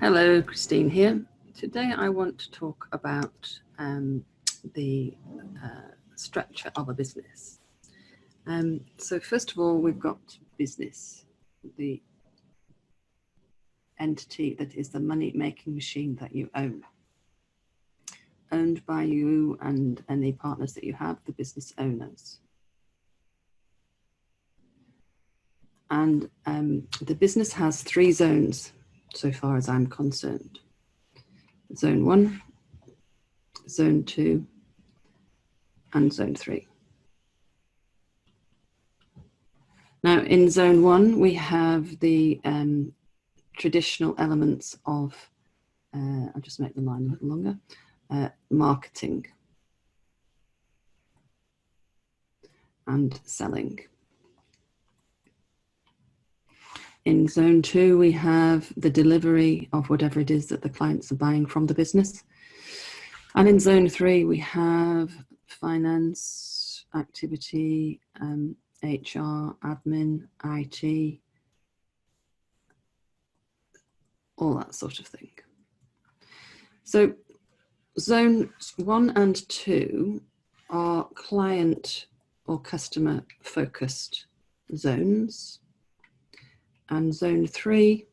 Hello, Christine here. Today I want to talk about the structure of a business. So first of all, we've got business, the entity that is the money-making machine that you own. Owned by you and any partners that you have, the business owners. And the business has 3 zones, so far as I'm concerned. Zone 1, Zone 2, and Zone 3. Now in Zone 1, we have the traditional elements of, I'll just make the line a little longer, marketing and selling. In Zone 2, we have the delivery of whatever it is that the clients are buying from the business. And in Zone 3, we have finance, activity, HR, admin, IT, all that sort of thing. So Zones 1 and 2 are client or customer focused zones. And Zone 3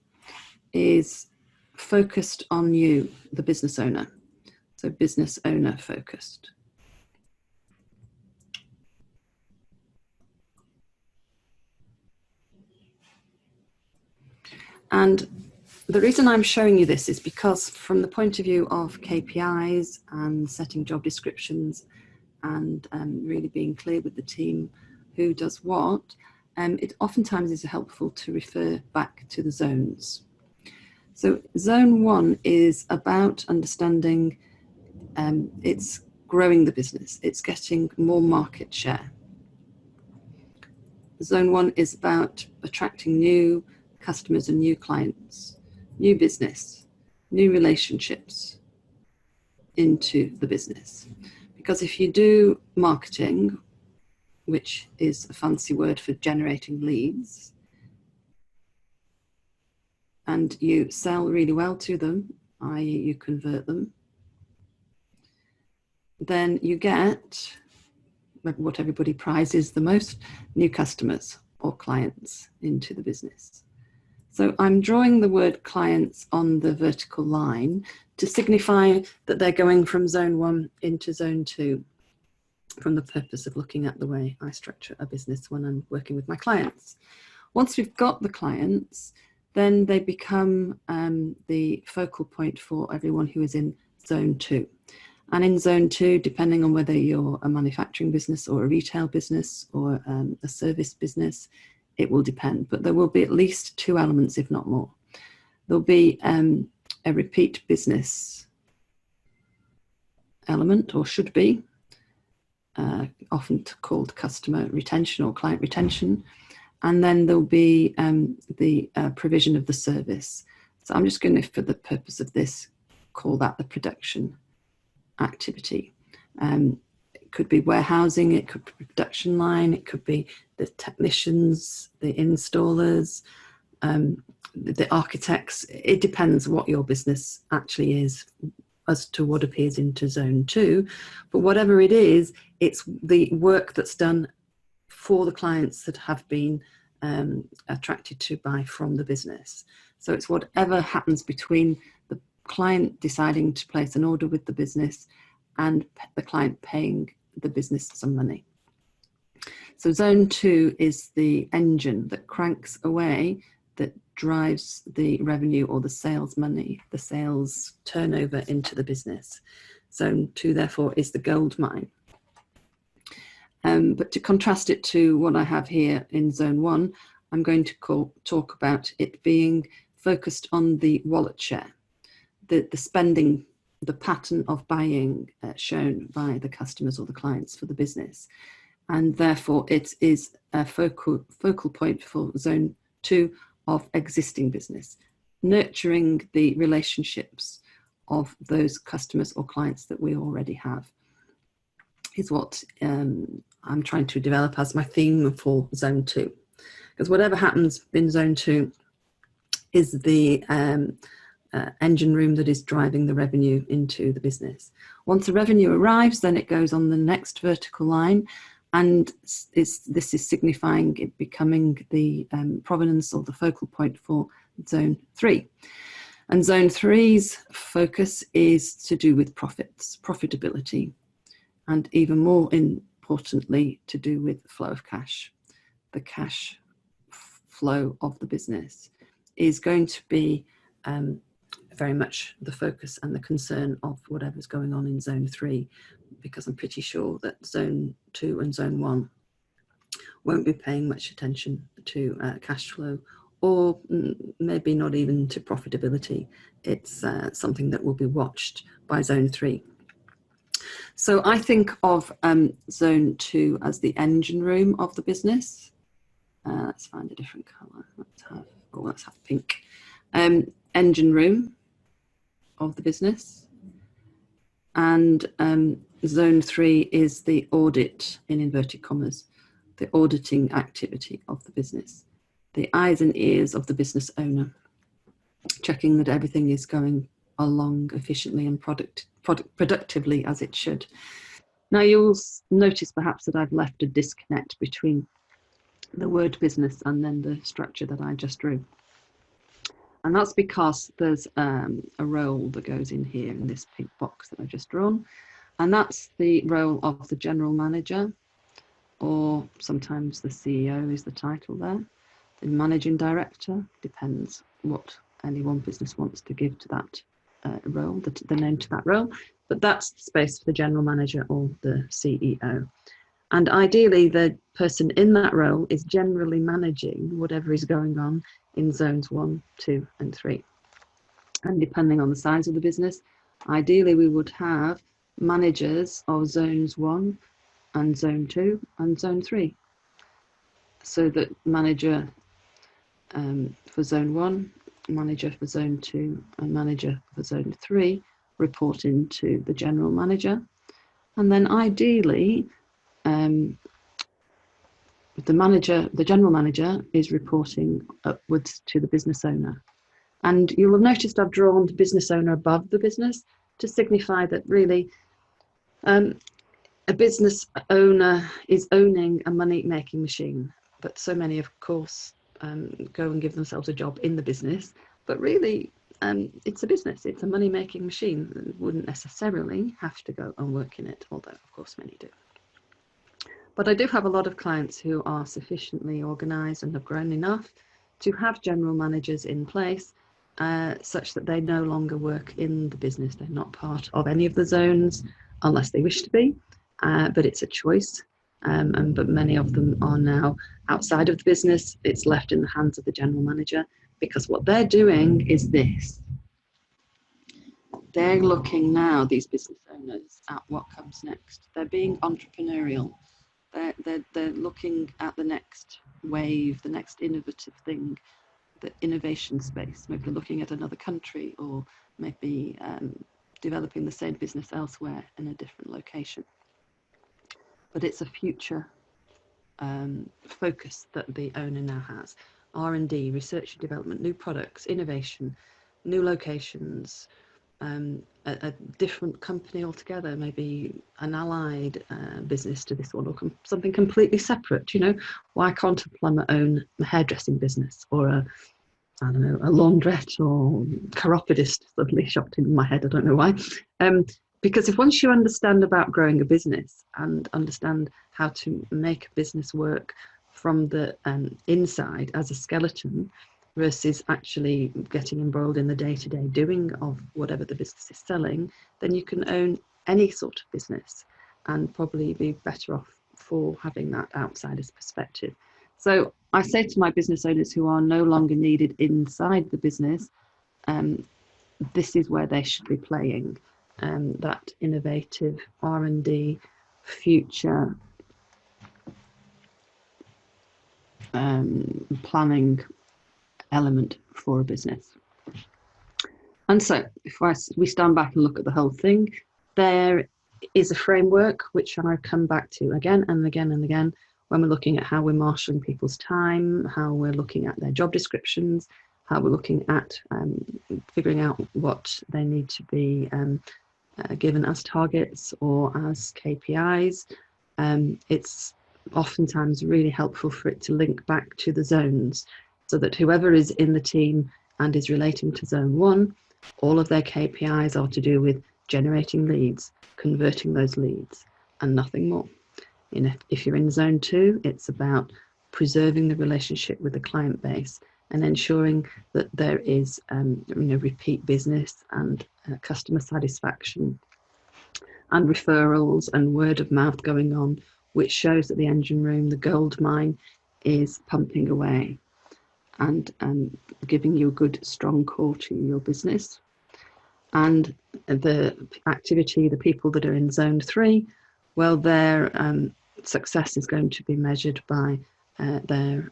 is focused on you, the business owner. So business owner focused. And the reason I'm showing you this is because from the point of view of KPIs and setting job descriptions and really being clear with the team who does what, it oftentimes is helpful to refer back to the zones. So Zone 1 is about understanding it's growing the business, it's getting more market share. Zone 1 is about attracting new customers and new clients, new business, new relationships into the business. Because if you do marketing, which is a fancy word for generating leads, and you sell really well to them, i.e. you convert them, then you get what everybody prizes the most, new customers or clients into the business. So I'm drawing the word clients on the vertical line to signify that they're going from Zone 1 into Zone 2 from the purpose of looking at the way I structure a business when I'm working with my clients. Once we've got the clients, then they become the focal point for everyone who is in Zone 2. And in Zone 2, depending on whether you're a manufacturing business or a retail business or a service business, it will depend, but there will be at least 2 elements, if not more. There'll be a repeat business element, or should be, often called customer retention or client retention. And then there'll be the provision of the service. So I'm just going to, for the purpose of this, call that the production activity. It could be warehousing, it could be production line, it could be the technicians, the installers, the architects. It depends what your business actually is as to what appears into Zone 2. But whatever it is, it's the work that's done for the clients that have been attracted to buy from the business. So it's whatever happens between the client deciding to place an order with the business and the client paying the business some money. So Zone 2 is the engine that cranks away, that drives the revenue or the sales money, the sales turnover into the business. Zone 2, therefore, is the gold mine. But to contrast it to what I have here in Zone 1, I'm going to talk about it being focused on the wallet share, the spending, the pattern of buying shown by the customers or the clients for the business. And therefore it is a focal point for Zone 2 of existing business, nurturing the relationships of those customers or clients that we already have, is what I'm trying to develop as my theme for Zone 2. Because whatever happens in Zone 2 is the engine room that is driving the revenue into the business. Once the revenue arrives, then it goes on the next vertical line, and this is signifying it becoming the provenance or the focal point for zone 3. And zone 3's focus is to do with profits, profitability, and even more importantly, to do with flow of cash. The cash flow of the business is going to be very much the focus and the concern of whatever's going on in zone 3, because I'm pretty sure that zone 2 and zone 1 won't be paying much attention to cash flow, or maybe not even to profitability. It's something that will be watched by zone 3. So I think of zone 2 as the engine room of the business. Let's find a different colour. Let's have pink. Engine room of the business. And zone 3 is the audit, in inverted commas, the auditing activity of the business. The eyes and ears of the business owner, checking that everything is going along efficiently and productively as it should. Now you'll notice perhaps that I've left a disconnect between the word business and then the structure that I just drew. And that's because there's a role that goes in here in this pink box that I've just drawn. And that's the role of the general manager, or sometimes the CEO is the title there. The managing director, depends what any one business wants to give to that role, the name to that role. But that's the space for the general manager or the CEO. And ideally, the person in that role is generally managing whatever is going on in zones 1, 2, and 3. And depending on the size of the business, ideally we would have managers of zones 1 and zone 2 and zone 3. So that manager for zone 1, manager for zone 2, and manager for zone 3 report into the general manager. And then ideally, the general manager is reporting upwards to the business owner. And you'll have noticed I've drawn the business owner above the business to signify that really a business owner is owning a money-making machine. But so many, of course, go and give themselves a job in the business. But really, it's a business. It's a money-making machine. It wouldn't necessarily have to go and work in it, although, of course, many do. But I do have a lot of clients who are sufficiently organised and have grown enough to have general managers in place such that they no longer work in the business. They're not part of any of the zones unless they wish to be, but it's a choice. But many of them are now outside of the business. It's left in the hands of the general manager, because what they're doing is this. They're looking now, these business owners, at what comes next. They're being entrepreneurial. They're looking at the next wave, the next innovative thing, the innovation space. Maybe they're looking at another country, or maybe developing the same business elsewhere in a different location. But it's a future focus that the owner now has. R&D, research and development, new products, innovation, new locations, a different company altogether, maybe an allied business to this one, or something completely separate. You know, why can't a plumber own a hairdressing business, or a laundrette, or chiropodist? Suddenly shot in my head, I don't know why. Because if once you understand about growing a business and understand how to make a business work from the inside as a skeleton, versus actually getting embroiled in the day-to-day doing of whatever the business is selling, then you can own any sort of business and probably be better off for having that outsider's perspective. So I say to my business owners who are no longer needed inside the business, this is where they should be playing, that innovative R&D future planning element for a business. And so if we stand back and look at the whole thing, there is a framework which I come back to again and again and again when we're looking at how we're marshalling people's time, how we're looking at their job descriptions, how we're looking at figuring out what they need to be given as targets or as KPIs. It's oftentimes really helpful for it to link back to the zones, so that whoever is in the team and is relating to zone 1, all of their KPIs are to do with generating leads, converting those leads, and nothing more. If you're in zone 2, it's about preserving the relationship with the client base and ensuring that there is repeat business and customer satisfaction and referrals and word of mouth going on, which shows that the engine room, the gold mine, is pumping away and giving you a good, strong core to your business. And the activity, the people that are in zone 3, well, their success is going to be measured by their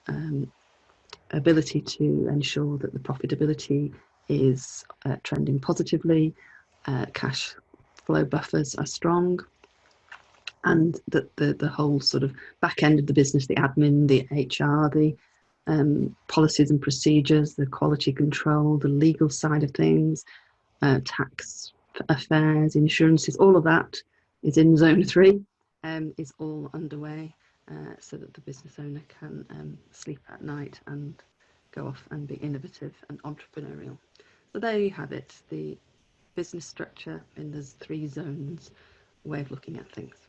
ability to ensure that the profitability is trending positively, cash flow buffers are strong, and that the whole sort of back end of the business, the admin, the HR, the policies and procedures, the quality control, the legal side of things, tax affairs, insurances, all of that is in zone 3, is all underway, so that the business owner can sleep at night and go off and be innovative and entrepreneurial. So there you have it, the business structure in those 3 zones way of looking at things.